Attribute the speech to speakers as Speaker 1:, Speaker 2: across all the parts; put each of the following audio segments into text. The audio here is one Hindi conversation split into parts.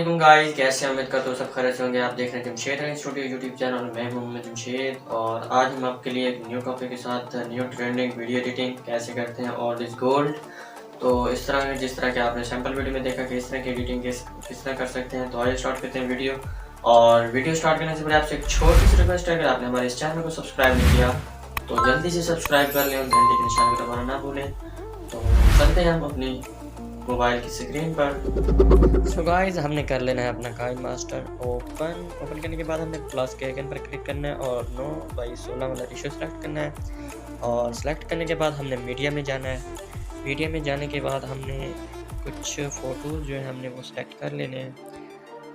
Speaker 1: अस्सलाम गाइस, कैसे हैं? उम्मीद करता हूँ सब खैरियत से होंगे। आप देख रहे हैं जमशेद स्टूडियो यूट्यूब चैनल। मैं हूं मोहम्मद जमशेद और आज हम आपके लिए एक न्यू टॉपिक के साथ न्यू ट्रेंडिंग वीडियो एडिटिंग कैसे करते हैं ऑल इज गोल्ड। तो इस तरह जिस तरह के आपने सैम्पल वीडियो में देखा कि इस तरह की एडिटिंग किस तरह कर सकते हैं। तो आइए स्टार्ट करते हैं वीडियो। और वीडियो स्टार्ट करने से पहले आपसे एक छोटी सी रिक्वेस्ट है, अगर आपने हमारे इस चैनल को सब्सक्राइब नहीं किया तो जल्दी से सब्सक्राइब कर लें और घंटे के निशान को दबाना ना भूलें। तो चलते हैं हम अपनी मोबाइल की स्क्रीन पर। सो गाइस, हमने कर लेना है अपना काइन मास्टर ओपन करने के बाद हमने प्लस के आइकन पर क्लिक करना है और 9:16 वाला रेशियो सेलेक्ट करना है। और सेलेक्ट करने के बाद हमने मीडिया में जाना है। मीडिया में जाने के बाद हमने कुछ फ़ोटोज़ जो है हमने वो सेलेक्ट कर लेने हैं।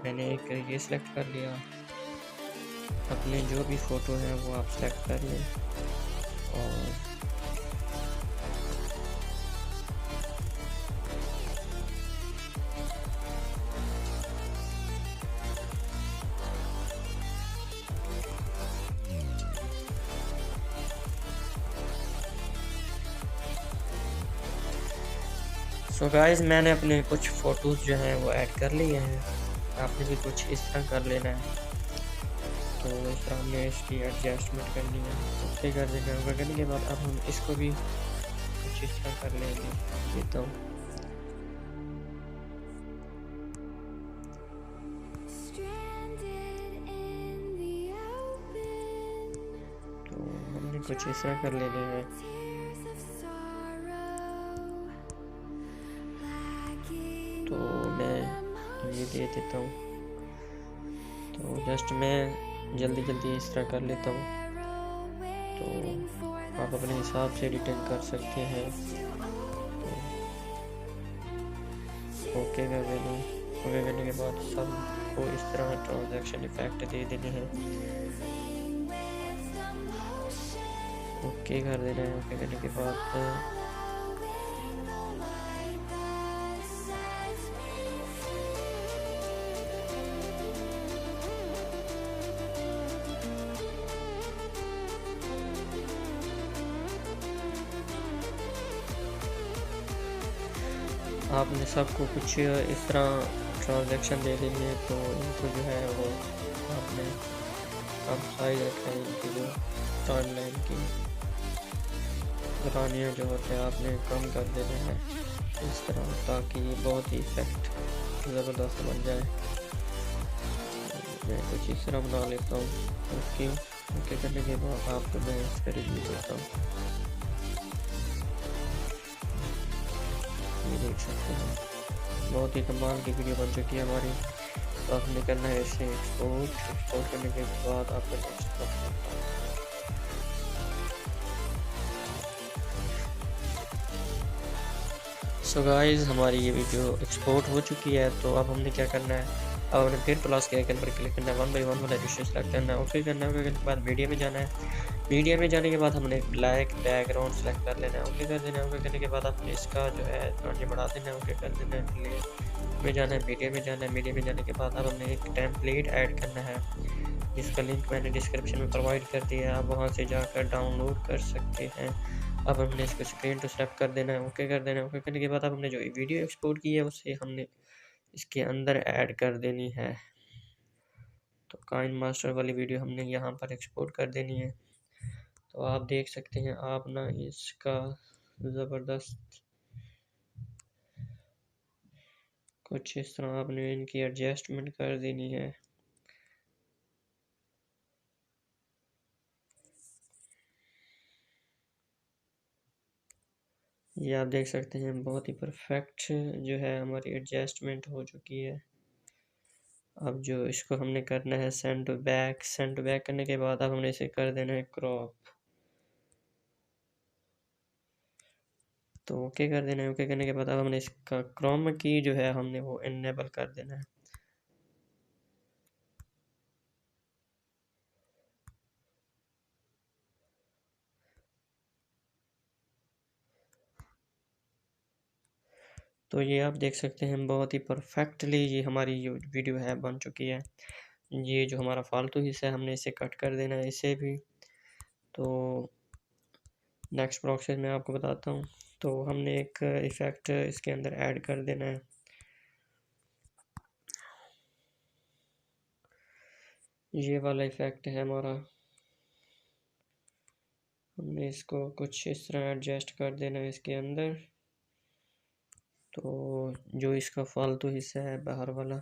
Speaker 1: मैंने एक ये सेलेक्ट कर लिया। अपने जो भी फ़ोटो है वो आप सेलेक्ट कर लें और सो गाइस, मैंने अपने कुछ फ़ोटोज़ जो हैं वो ऐड कर लिए हैं। आपने भी कुछ इस तरह कर लेना है। तो इस तरह हमने इसकी एडजस्टमेंट करनी है। ओके कर देना है। करने के बाद अब हम इसको भी कुछ इस तरह कर लेंगे। देता हूँ तो हमने कुछ इस तरह कर लेने हैं। तो मैं ये दे देता हूँ। तो जस्ट मैं जल्दी इस तरह कर लेता हूँ। तो आप अपने हिसाब से एडिटिंग कर सकते हैं। तो ओके कर देना। ओके करने के बाद सबको इस तरह ट्रांजैक्शन इफेक्ट दे देने हैं। ओके कर देना है। ओके करने के बाद आपने सबको कुछ इस तरह ट्रांजैक्शन दे देनी है। तो इनको जो है वो आपने कम साइज रखा है। इनकी जो टाइमलाइन की पुरानियाँ जो होते हैं आपने कम कर देने हैं इस तरह, ताकि ये बहुत ही इफेक्ट ज़बरदस्त बन जाए। मैं कुछ इस तरह बना लेता हूँ। ओके करने के बाद आपको मैं इसका रिव्यू देता हूँ। ये देख सकते हैं बहुत ही कमाल की वीडियो बन चुकी है हमारी। तो आपने करना है इसे एक्सपोर्ट करने के बाद आपको सो गाइस, हमारी ये वीडियो एक्सपोर्ट हो चुकी है। तो अब हमने क्या करना है, अब हमने फिर प्लस के आइकन पर क्लिक करना है। 1 by 1 वाला रेशियो सेलेक्ट करना है। ओके करना है। ओके करने के बाद मीडिया में जाना है। मीडिया में जाने के बाद हमने ब्लैक बैकग्राउंड सेलेक्ट कर लेना है। ओके कर देना है। ओके करने के बाद आपने इसका जो है आगे बढ़ा देना है। ओके कर देना है। में जाना है, मीडिया में जाना है। मीडिया में जाने के बाद अब हमने एक टेम्पलेट ऐड करना है, जिसका लिंक मैंने डिस्क्रिप्शन में प्रोवाइड कर दिया है। आप वहाँ से जाकर डाउनलोड कर सकते हैं। अब हमने इसको स्क्रीन टू स्नैप कर देना है। ओके कर देना है। ओके करने के बाद अब हमने जो वीडियो एक्सपोर्ट की है उसे हमने इसके अंदर ऐड कर देनी है। तो काइन मास्टर वाली वीडियो हमने यहाँ पर एक्सपोर्ट कर देनी है। तो आप देख सकते हैं आप ना इसका ज़बरदस्त कुछ इस तरह आपने इनकी एडजस्टमेंट कर देनी है। ये आप देख सकते हैं बहुत ही परफेक्ट जो है हमारी एडजस्टमेंट हो चुकी है। अब जो इसको हमने करना है सेंड टू बैक करने के बाद अब हमने इसे कर देना है क्रॉप। तो ओके कर देना है। ओके करने के बाद अब हमने इसका क्रोम की जो है हमने वो इनेबल कर देना है। तो ये आप देख सकते हैं बहुत ही परफेक्टली ये हमारी ये वीडियो है बन चुकी है। ये जो हमारा फालतू हिस्सा है हमने इसे कट कर देना है इसे भी। तो नेक्स्ट प्रोसेस मैं आपको बताता हूँ। तो हमने एक इफ़ेक्ट इसके अंदर ऐड कर देना है। ये वाला इफ़ेक्ट है हमारा। हमने इसको कुछ इस तरह एडजस्ट कर देना है इसके अंदर। तो जो इसका फालतू हिस्सा है बाहर वाला,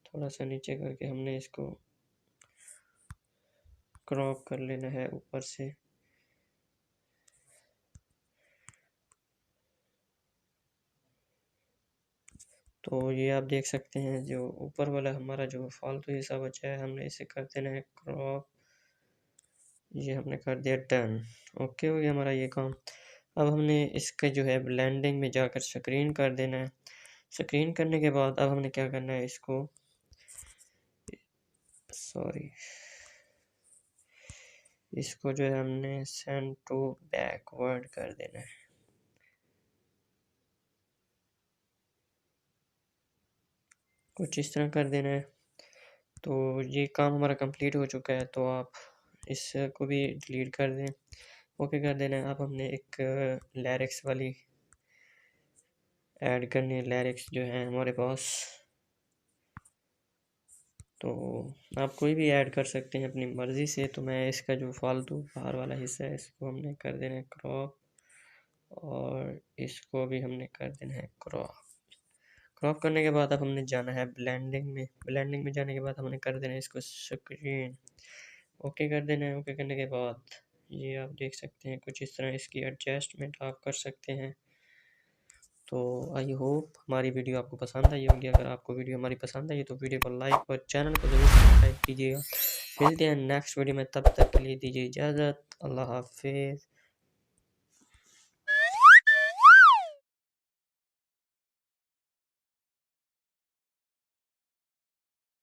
Speaker 1: थोड़ा सा नीचे करके हमने इसको क्रॉप कर लेना है ऊपर से। तो ये आप देख सकते हैं जो ऊपर वाला हमारा जो फालतू हिस्सा बचा है, हमने इसे कर देना है क्रॉप। ये हमने कर दिया डन। ओके हो गया हमारा ये काम। अब हमने इसके जो है ब्लेंडिंग में जाकर स्क्रीन कर देना है। स्क्रीन करने के बाद अब हमने क्या करना है, इसको इसको जो है हमने सेंड टू बैकवर्ड कर देना है। कुछ इस तरह कर देना है। तो ये काम हमारा कंप्लीट हो चुका है, तो आप इसको भी डिलीट कर दें। ओके कर देना है। अब हमने एक लिरिक्स वाली ऐड करनी है, लिरिक्स जो है हमारे पास। तो आप कोई भी ऐड कर सकते हैं अपनी मर्ज़ी से। तो मैं इसका जो फालतू बाहर वाला हिस्सा है इसको हमने कर देना है क्रॉप, और इसको भी हमने कर देना है क्रॉप। क्रॉप करने के बाद अब हमने जाना है ब्लेंडिंग में। ब्लेंडिंग में जाने के बाद हमने कर देना है इसको स्क्रीन। ओके कर देना है। ओके करने के बाद ये आप देख सकते हैं कुछ इस तरह इसकी एडजस्टमेंट आप कर सकते हैं। तो आई होप हमारी वीडियो आपको पसंद आई होगी। अगर आपको वीडियो हमारी पसंद आई तो वीडियो को लाइक और चैनल को ज़रूर सब्सक्राइब कीजिएगा। मिलते हैं नेक्स्ट वीडियो में, तब तक के लिए दीजिए इजाज़त। अल्लाह हाफिज़।